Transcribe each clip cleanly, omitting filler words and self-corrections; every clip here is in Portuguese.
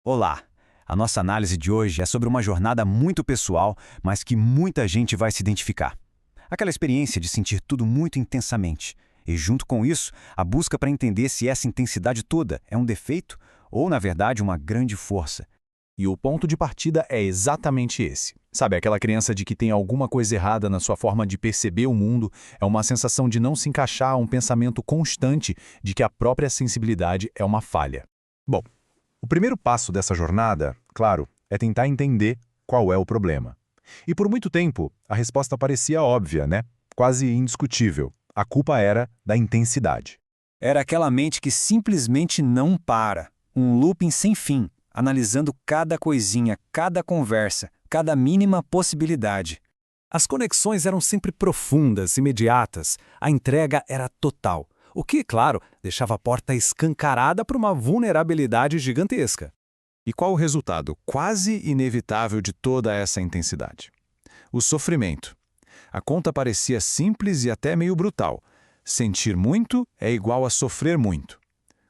Olá! A nossa análise de hoje é sobre uma jornada muito pessoal, mas que muita gente vai se identificar. Aquela experiência de sentir tudo muito intensamente. E junto com isso, a busca para entender se essa intensidade toda é um defeito ou, na verdade, uma grande força. E o ponto de partida é exatamente esse. Sabe, aquela crença de que tem alguma coisa errada na sua forma de perceber o mundo é uma sensação de não se encaixar a um pensamento constante de que a própria sensibilidade é uma falha. Bom, o primeiro passo dessa jornada, claro, é tentar entender qual é o problema. E por muito tempo, a resposta parecia óbvia, né? Quase indiscutível. A culpa era da intensidade. Era aquela mente que simplesmente não para. Um looping sem fim, analisando cada coisinha, cada conversa, cada mínima possibilidade. As conexões eram sempre profundas, imediatas. A entrega era total. O que, claro, deixava a porta escancarada para uma vulnerabilidade gigantesca. E qual o resultado quase inevitável de toda essa intensidade? O sofrimento. A conta parecia simples e até meio brutal. Sentir muito é igual a sofrer muito.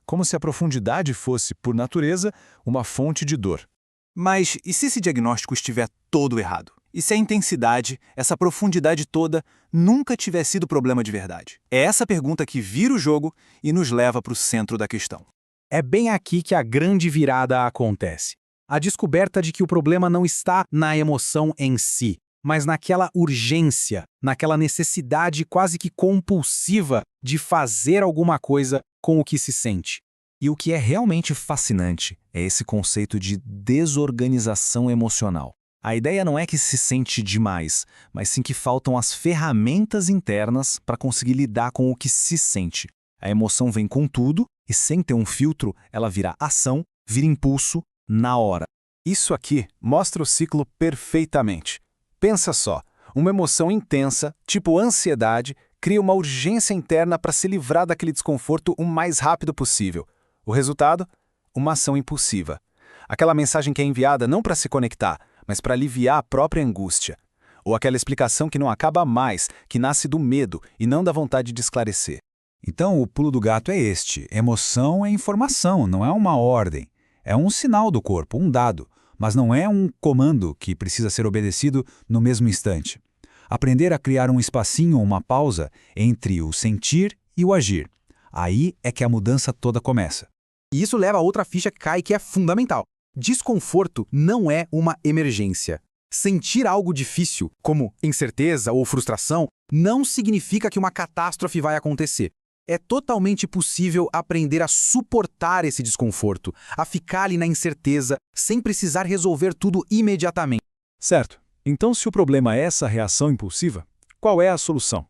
Como se a profundidade fosse, por natureza, uma fonte de dor. Mas e se esse diagnóstico estiver todo errado? E se a intensidade, essa profundidade toda, nunca tiver sido problema de verdade? É essa pergunta que vira o jogo e nos leva para o centro da questão. É bem aqui que a grande virada acontece. A descoberta de que o problema não está na emoção em si, mas naquela urgência, naquela necessidade quase que compulsiva de fazer alguma coisa com o que se sente. E o que é realmente fascinante é esse conceito de desorganização emocional. A ideia não é que se sente demais, mas sim que faltam as ferramentas internas para conseguir lidar com o que se sente. A emoção vem com tudo e, sem ter um filtro, ela vira ação, vira impulso, na hora. Isso aqui mostra o ciclo perfeitamente. Pensa só, uma emoção intensa, tipo ansiedade, cria uma urgência interna para se livrar daquele desconforto o mais rápido possível. O resultado? Uma ação impulsiva. Aquela mensagem que é enviada não para se conectar, mas para aliviar a própria angústia. Ou aquela explicação que não acaba mais, que nasce do medo e não da vontade de esclarecer. Então, o pulo do gato é este. Emoção é informação, não é uma ordem. É um sinal do corpo, um dado, mas não é um comando que precisa ser obedecido no mesmo instante. Aprender a criar um espacinho ou uma pausa entre o sentir e o agir. Aí é que a mudança toda começa. E isso leva a outra ficha que cai que é fundamental. Desconforto não é uma emergência. Sentir algo difícil, como incerteza ou frustração, não significa que uma catástrofe vai acontecer. É totalmente possível aprender a suportar esse desconforto, a ficar ali na incerteza, sem precisar resolver tudo imediatamente. Certo. Então, se o problema é essa reação impulsiva, qual é a solução?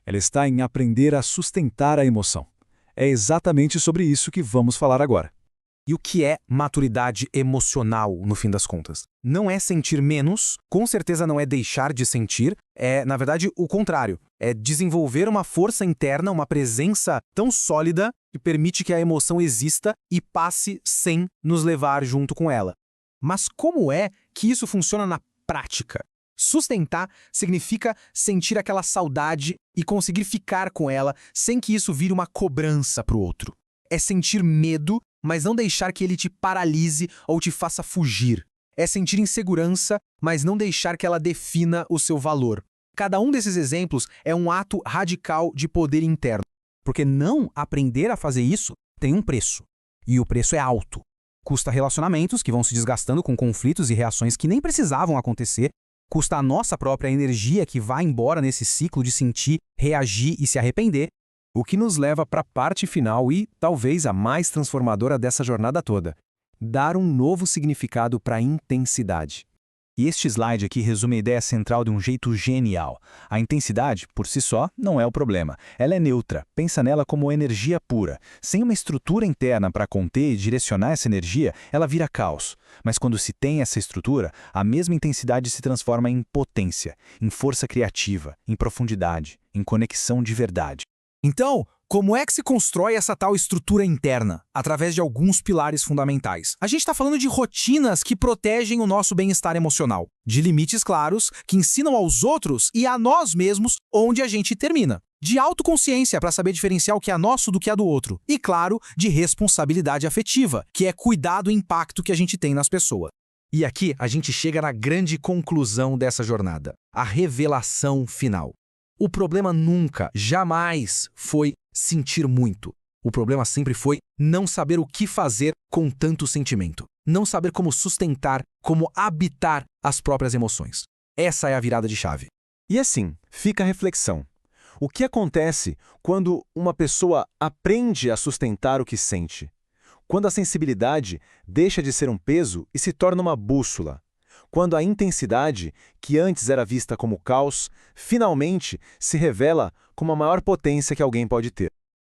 Ela está em aprender a sustentar a emoção. É exatamente sobre isso que vamos falar agora. E o que é maturidade emocional, no fim das contas? Não é sentir menos, com certeza não é deixar de sentir, é, na verdade, o contrário. É desenvolver uma força interna, uma presença tão sólida que permite que a emoção exista e passe sem nos levar junto com ela. Mas como é que isso funciona na prática? Sustentar significa sentir aquela saudade e conseguir ficar com ela sem que isso vire uma cobrança para o outro. É sentir medo, mas não deixar que ele te paralise ou te faça fugir. É sentir insegurança, mas não deixar que ela defina o seu valor. Cada um desses exemplos é um ato radical de poder interno. Porque não aprender a fazer isso tem um preço. E o preço é alto. Custa relacionamentos que vão se desgastando com conflitos e reações que nem precisavam acontecer. Custa a nossa própria energia que vai embora nesse ciclo de sentir, reagir e se arrepender. O que nos leva para a parte final e, talvez, a mais transformadora dessa jornada toda. Dar um novo significado para a intensidade. E este slide aqui resume a ideia central de um jeito genial. A intensidade, por si só, não é o problema. Ela é neutra. Pensa nela como energia pura. Sem uma estrutura interna para conter e direcionar essa energia, ela vira caos. Mas quando se tem essa estrutura, a mesma intensidade se transforma em potência, em força criativa, em profundidade, em conexão de verdade. Então, como é que se constrói essa tal estrutura interna? Através de alguns pilares fundamentais. A gente está falando de rotinas que protegem o nosso bem-estar emocional, de limites claros que ensinam aos outros e a nós mesmos onde a gente termina. de autoconsciência para saber diferenciar o que é nosso do que é do outro. E, claro, de responsabilidade afetiva, que é cuidar do impacto que a gente tem nas pessoas. E aqui a gente chega na grande conclusão dessa jornada, a revelação final. O problema nunca, jamais foi sentir muito. O problema sempre foi não saber o que fazer com tanto sentimento. Não saber como sustentar, como habitar as próprias emoções. Essa é a virada de chave. E assim, fica a reflexão. O que acontece quando uma pessoa aprende a sustentar o que sente? Quando a sensibilidade deixa de ser um peso e se torna uma bússola? Quando a intensidade, que antes era vista como caos, finalmente se revela como a maior potência que alguém pode ter?